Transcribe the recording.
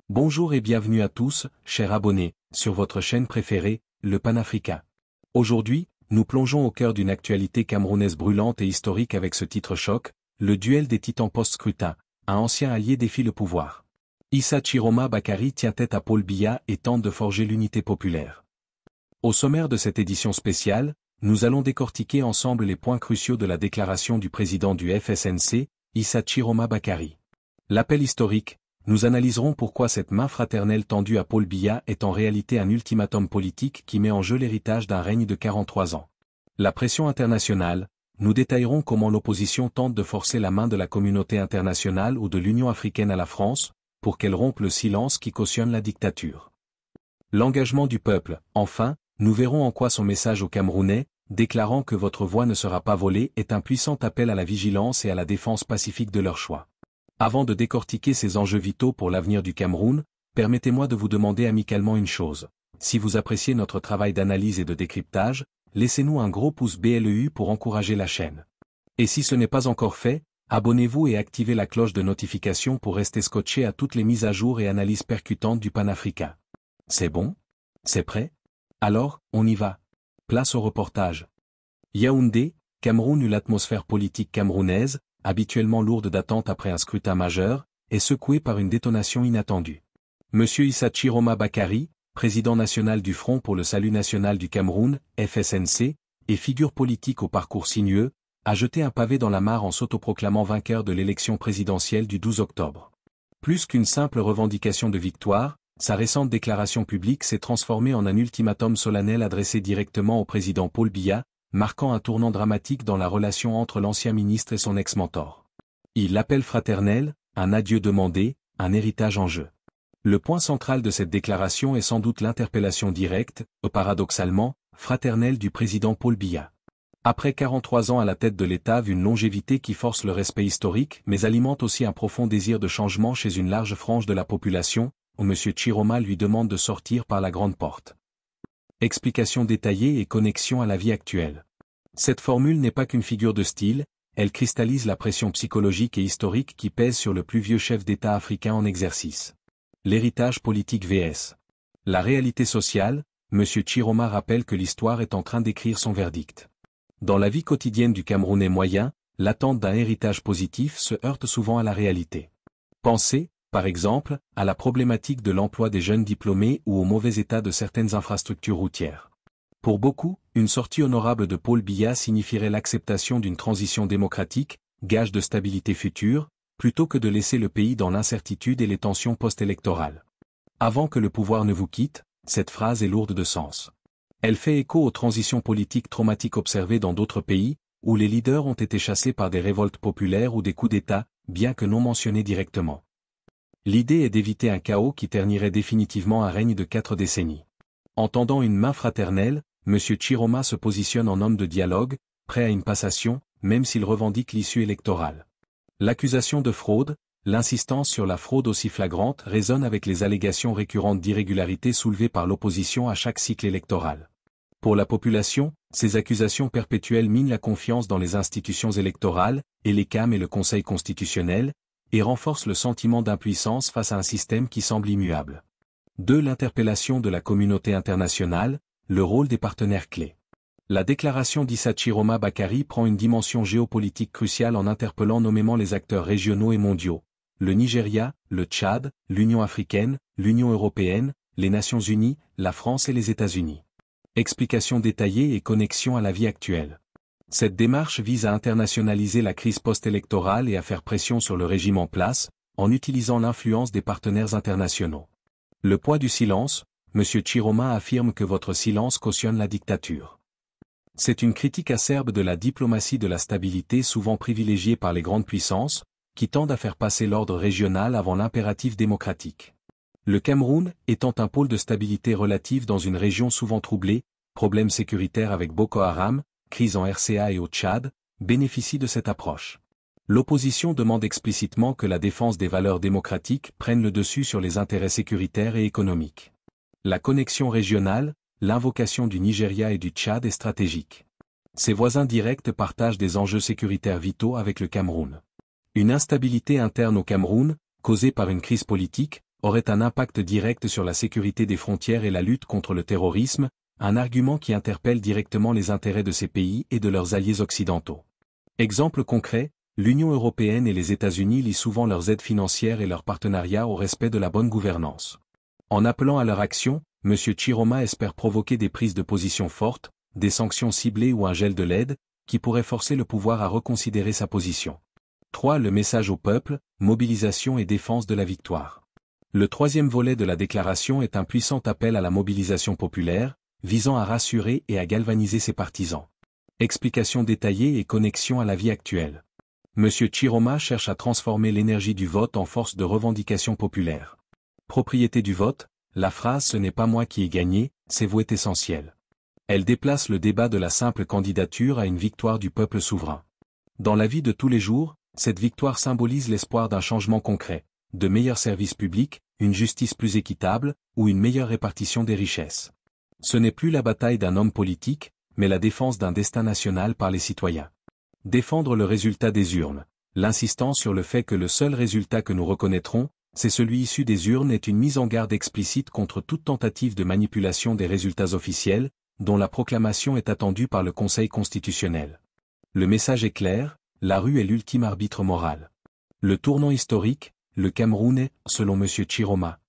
Bonjour et bienvenue à tous, chers abonnés, sur votre chaîne préférée, le Panafricain. Aujourd'hui, nous plongeons au cœur d'une actualité camerounaise brûlante et historique avec ce titre choc, le duel des titans post-scrutin, un ancien allié défie le pouvoir. Issa Chiroma Bakary tient tête à Paul Biya et tente de forger l'unité populaire. Au sommaire de cette édition spéciale, nous allons décortiquer ensemble les points cruciaux de la déclaration du président du FSNC, Issa Chiroma Bakary. L'appel historique. Nous analyserons pourquoi cette main fraternelle tendue à Paul Biya est en réalité un ultimatum politique qui met en jeu l'héritage d'un règne de 43 ans. La pression internationale, nous détaillerons comment l'opposition tente de forcer la main de la communauté internationale ou de l'Union africaine à la France, pour qu'elle rompe le silence qui cautionne la dictature. L'engagement du peuple, enfin, nous verrons en quoi son message aux Camerounais, déclarant que votre voix ne sera pas volée, est un puissant appel à la vigilance et à la défense pacifique de leur choix. Avant de décortiquer ces enjeux vitaux pour l'avenir du Cameroun, permettez-moi de vous demander amicalement une chose. Si vous appréciez notre travail d'analyse et de décryptage, laissez-nous un gros pouce bleu pour encourager la chaîne. Et si ce n'est pas encore fait, abonnez-vous et activez la cloche de notification pour rester scotché à toutes les mises à jour et analyses percutantes du Panafricain. C'est bon? C'est prêt? Alors, on y va. Place au reportage. Yaoundé, Cameroun eut l'atmosphère politique camerounaise, habituellement lourde d'attentes après un scrutin majeur, est secouée par une détonation inattendue. Monsieur Issa Chiroma Bakary, président national du Front pour le Salut National du Cameroun, FSNC, et figure politique au parcours sinueux, a jeté un pavé dans la mare en s'autoproclamant vainqueur de l'élection présidentielle du 12 octobre. Plus qu'une simple revendication de victoire, sa récente déclaration publique s'est transformée en un ultimatum solennel adressé directement au président Paul Biya, marquant un tournant dramatique dans la relation entre l'ancien ministre et son ex-mentor. Il l'appelle fraternel, un adieu demandé, un héritage en jeu. Le point central de cette déclaration est sans doute l'interpellation directe, paradoxalement, fraternelle du président Paul Biya. Après 43 ans à la tête de l'État, une longévité qui force le respect historique mais alimente aussi un profond désir de changement chez une large frange de la population, où M. Chiroma lui demande de sortir par la grande porte. Explication détaillée et connexion à la vie actuelle. Cette formule n'est pas qu'une figure de style, elle cristallise la pression psychologique et historique qui pèse sur le plus vieux chef d'État africain en exercice. L'héritage politique vs. La réalité sociale, M. Chiroma rappelle que l'histoire est en train d'écrire son verdict. Dans la vie quotidienne du Camerounais moyen, l'attente d'un héritage positif se heurte souvent à la réalité. Pensez, par exemple, à la problématique de l'emploi des jeunes diplômés ou au mauvais état de certaines infrastructures routières. Pour beaucoup, une sortie honorable de Paul Biya signifierait l'acceptation d'une transition démocratique, gage de stabilité future, plutôt que de laisser le pays dans l'incertitude et les tensions post-électorales. Avant que le pouvoir ne vous quitte, cette phrase est lourde de sens. Elle fait écho aux transitions politiques traumatiques observées dans d'autres pays, où les leaders ont été chassés par des révoltes populaires ou des coups d'État, bien que non mentionnés directement. L'idée est d'éviter un chaos qui ternirait définitivement un règne de 4 décennies. En tendant une main fraternelle, M. Chiroma se positionne en homme de dialogue, prêt à une passation, même s'il revendique l'issue électorale. L'accusation de fraude, l'insistance sur la fraude aussi flagrante résonne avec les allégations récurrentes d'irrégularités soulevées par l'opposition à chaque cycle électoral. Pour la population, ces accusations perpétuelles minent la confiance dans les institutions électorales, et les CAM et le Conseil constitutionnel, et renforcent le sentiment d'impuissance face à un système qui semble immuable. 2. L'interpellation de la communauté internationale, le rôle des partenaires clés. La déclaration d'Issa Chiroma Bakary prend une dimension géopolitique cruciale en interpellant nommément les acteurs régionaux et mondiaux, le Nigeria, le Tchad, l'Union africaine, l'Union européenne, les Nations unies, la France et les États-Unis. Explication détaillée et connexion à la vie actuelle. Cette démarche vise à internationaliser la crise post-électorale et à faire pression sur le régime en place, en utilisant l'influence des partenaires internationaux. Le poids du silence, M. Chiroma affirme que votre silence cautionne la dictature. C'est une critique acerbe de la diplomatie de la stabilité souvent privilégiée par les grandes puissances, qui tendent à faire passer l'ordre régional avant l'impératif démocratique. Le Cameroun, étant un pôle de stabilité relative dans une région souvent troublée, problèmes sécuritaires avec Boko Haram, crise en RCA et au Tchad, bénéficie de cette approche. L'opposition demande explicitement que la défense des valeurs démocratiques prenne le dessus sur les intérêts sécuritaires et économiques. La connexion régionale, l'invocation du Nigeria et du Tchad est stratégique. Ses voisins directs partagent des enjeux sécuritaires vitaux avec le Cameroun. Une instabilité interne au Cameroun, causée par une crise politique, aurait un impact direct sur la sécurité des frontières et la lutte contre le terrorisme, un argument qui interpelle directement les intérêts de ces pays et de leurs alliés occidentaux. Exemple concret, l'Union européenne et les États-Unis lient souvent leurs aides financières et leurs partenariats au respect de la bonne gouvernance. En appelant à leur action, M. Chiroma espère provoquer des prises de position fortes, des sanctions ciblées ou un gel de l'aide, qui pourrait forcer le pouvoir à reconsidérer sa position. 3. Le message au peuple, mobilisation et défense de la victoire. Le troisième volet de la déclaration est un puissant appel à la mobilisation populaire, visant à rassurer et à galvaniser ses partisans. Explication détaillée et connexion à la vie actuelle. M. Chiroma cherche à transformer l'énergie du vote en force de revendication populaire. Propriété du vote, la phrase « ce n'est pas moi qui ai gagné », c'est vous est essentielle. Elle déplace le débat de la simple candidature à une victoire du peuple souverain. Dans la vie de tous les jours, cette victoire symbolise l'espoir d'un changement concret, de meilleurs services publics, une justice plus équitable, ou une meilleure répartition des richesses. Ce n'est plus la bataille d'un homme politique, mais la défense d'un destin national par les citoyens. Défendre le résultat des urnes. L'insistance sur le fait que le seul résultat que nous reconnaîtrons, c'est celui issu des urnes est une mise en garde explicite contre toute tentative de manipulation des résultats officiels, dont la proclamation est attendue par le Conseil constitutionnel. Le message est clair, la rue est l'ultime arbitre moral. Le tournant historique, le Cameroun est, selon M. Chiroma,